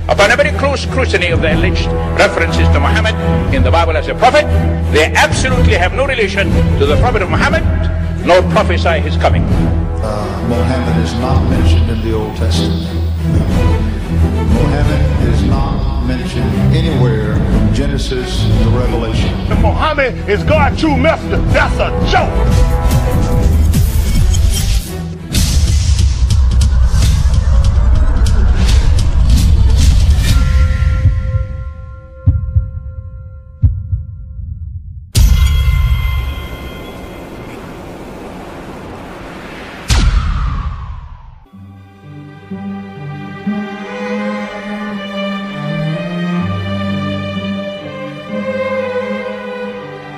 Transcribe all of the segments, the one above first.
Upon a very close scrutiny of the alleged references to Muhammad in the Bible as a prophet, they absolutely have no relation to the prophet of Muhammad, nor prophesy his coming. Mohammed is not mentioned in the Old Testament. Mohammed is not mentioned anywhere from Genesis to Revelation. Mohammed is God's true messenger. That's a joke.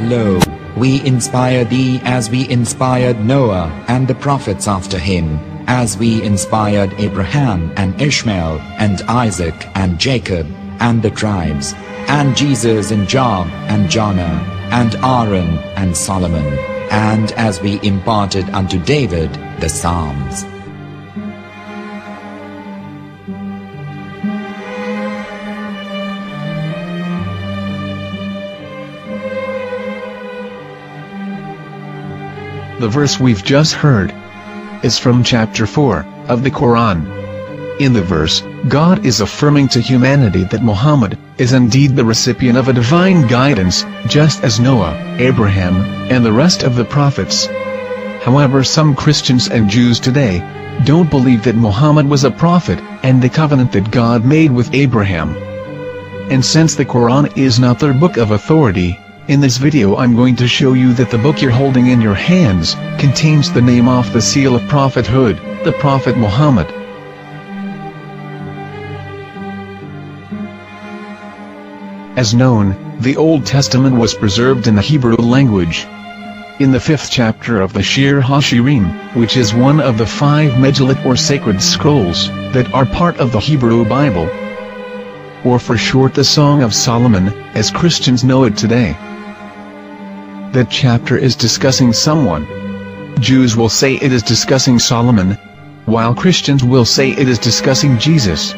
Lo, we inspire thee as we inspired Noah and the prophets after him, as we inspired Abraham and Ishmael and Isaac and Jacob and the tribes, and Jesus and Job and Jonah and Aaron and Solomon, and as we imparted unto David the Psalms. The verse we've just heard is from chapter 4 of the Quran. In the verse, God is affirming to humanity that Muhammad is indeed the recipient of a divine guidance, just as Noah, Abraham, and the rest of the prophets. However, some Christians and Jews today don't believe that Muhammad was a prophet and the covenant that God made with Abraham. And since the Quran is not their book of authority, in this video I'm going to show you that the book you're holding in your hands contains the name off the seal of prophethood, the Prophet Muhammad. As known, the Old Testament was preserved in the Hebrew language. In the 5th chapter of the Shir HaShirim, which is one of the 5 Megillat or sacred scrolls that are part of the Hebrew Bible, or for short the Song of Solomon, as Christians know it today. That chapter is discussing someone. Jews will say it is discussing Solomon, while Christians will say it is discussing Jesus.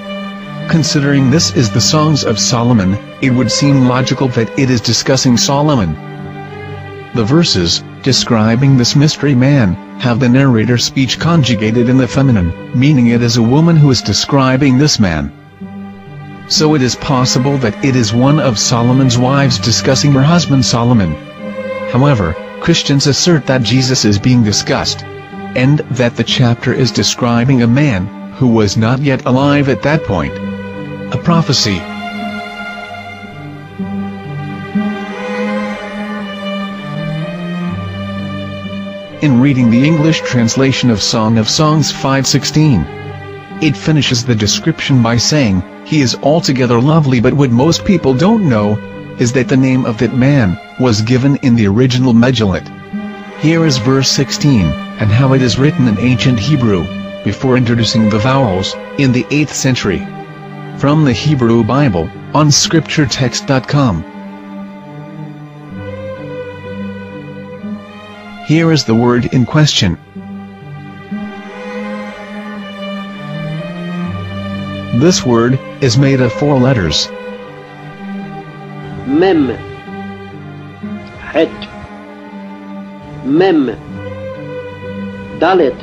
Considering this is the Songs of Solomon, it would seem logical that it is discussing Solomon. The verses, describing this mystery man, have the narrator's speech conjugated in the feminine, meaning it is a woman who is describing this man. So it is possible that it is one of Solomon's wives discussing her husband Solomon. However, Christians assert that Jesus is being discussed, and that the chapter is describing a man who was not yet alive at that point. A prophecy. In reading the English translation of Song of Songs 5:16, it finishes the description by saying, "He is altogether lovely," but what most people don't know is that the name of that man was given in the original Megillat. Here is verse 16, and how it is written in ancient Hebrew, before introducing the vowels, in the 8th century. From the Hebrew Bible, on scripturetext.com. Here is the word in question. This word is made of 4 letters. Mem, Het, Mem, Dalet.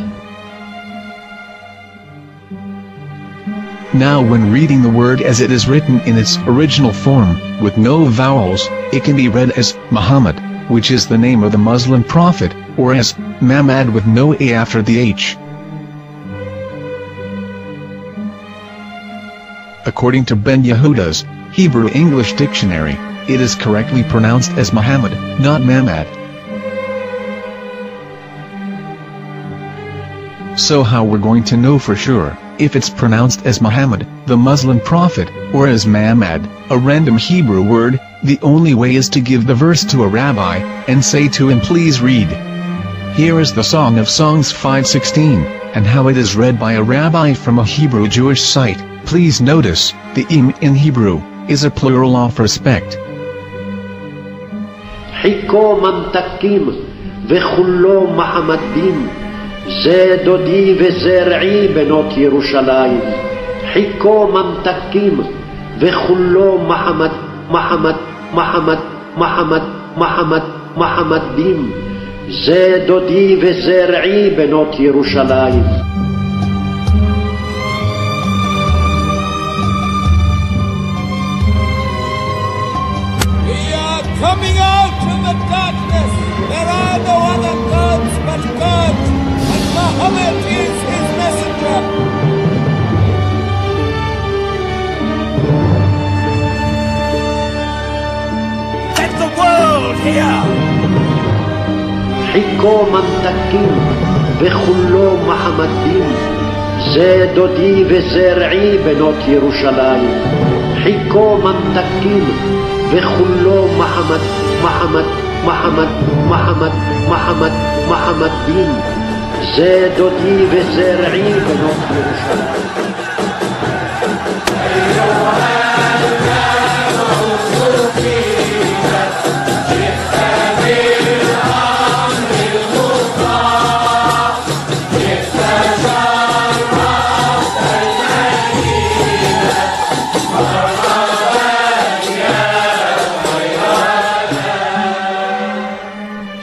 Now when reading the word as it is written in its original form, with no vowels, it can be read as Muhammad, which is the name of the Muslim prophet, or as Mamad with no A after the H. According to Ben Yehuda's Hebrew English Dictionary, it is correctly pronounced as Muhammad, not Mamad. So how we're going to know for sure if it's pronounced as Muhammad, the Muslim prophet, or as Mamad, a random Hebrew word? The only way is to give the verse to a rabbi, and say to him, "Please read." Here is the Song of Songs 5:16, and how it is read by a rabbi from a Hebrew Jewish site. Please notice, the im in Hebrew is a plural of respect. Hiko mamtakim vechullo mahamadim, ze dodi ve zer'i benot Yerushalayim. חיכו ממתקים וכולו מחמד, מחמד, מחמד, מחמד, מחמד, מחמדים. זה דודי וזה רעי בנות ירושלים. Coming out from the darkness, there are no other gods but God, and Mohammed is his messenger. Let the world hear. חיכו ממתקים וכולו מחמדים. זה דודי וזה רעי בנות ירושלים. חיכו ממתקים וכולו מחמד, מחמד, מחמד, מחמד, מחמד, מחמדים. זה דודי וזה רעי בנות ירושלים.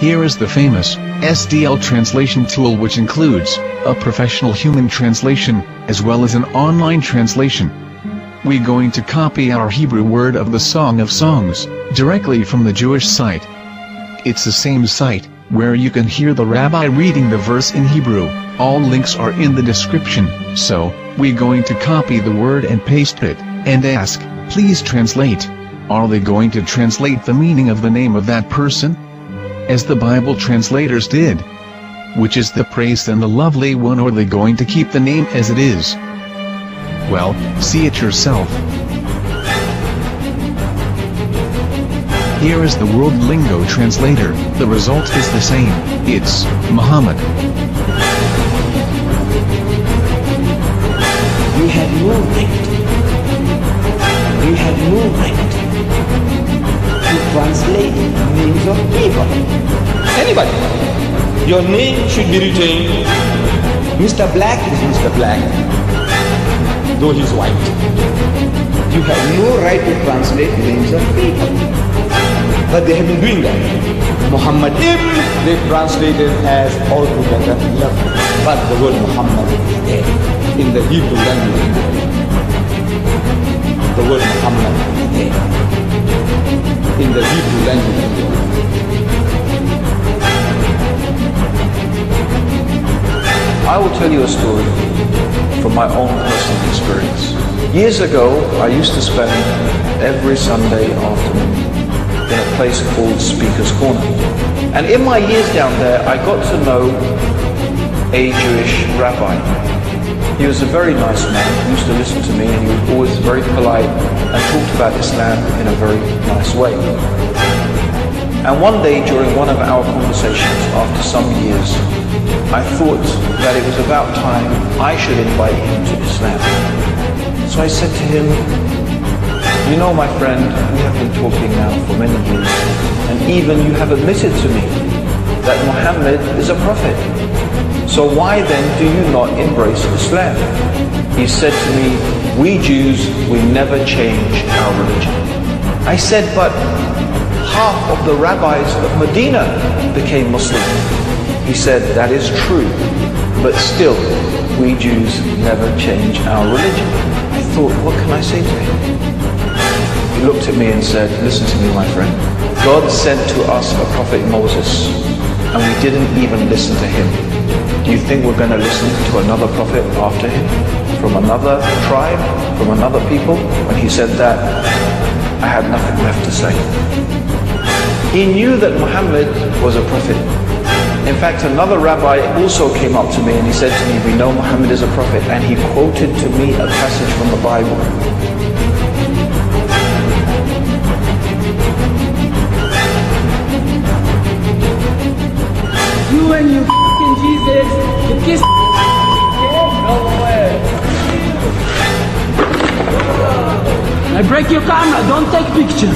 Here is the famous SDL translation tool, which includes a professional human translation, as well as an online translation. We're going to copy our Hebrew word of the Song of Songs, directly from the Jewish site. It's the same site, where you can hear the rabbi reading the verse in Hebrew. All links are in the description, so, we're going to copy the word and paste it, and ask, please translate. Are they going to translate the meaning of the name of that person? As the Bible translators did. Which is the praised and the lovely one, or are they going to keep the name as it is? Well, see it yourself. Here is the World Lingo Translator. The result is the same. It's Mohammed. We have no right. We have no right to translate names of people. Anybody. Your name should be retained. Mr. Black is Mr. Black, though he's white. You have no right to translate names of people. But they have been doing that. Muhammad ibn, they translated as altogether lovely. But the word Muhammad is there in the Hebrew language. The word Muhammad is there in the Hebrew language. I will tell you a story from my own personal experience. Years ago, I used to spend every Sunday afternoon in a place called Speaker's Corner. And in my years down there, I got to know a Jewish rabbi. He was a very nice man, he used to listen to me, and he was always very polite and talked about Islam in a very nice way. And one day during one of our conversations, after some years, I thought that it was about time I should invite him to Islam. So I said to him, you know, my friend, we have been talking now for many years, and even you have admitted to me that Mohammed is a prophet. So why then do you not embrace Islam? He said to me, we Jews, we never change our religion. I said, but half of the rabbis of Medina became Muslim. He said, that is true, but still, we Jews never change our religion. I thought, what can I say to him? He looked at me and said, listen to me, my friend. God sent to us a prophet Moses, and we didn't even listen to him. Do you think we're going to listen to another prophet after him? From another tribe? From another people? When he said that, I had nothing left to say. He knew that Muhammad was a prophet. In fact, another rabbi also came up to me and he said to me, we know Muhammad is a prophet, and he quoted to me a passage from the Bible. You and your f***ing Jesus, you kiss no way. I break your camera, don't take picture.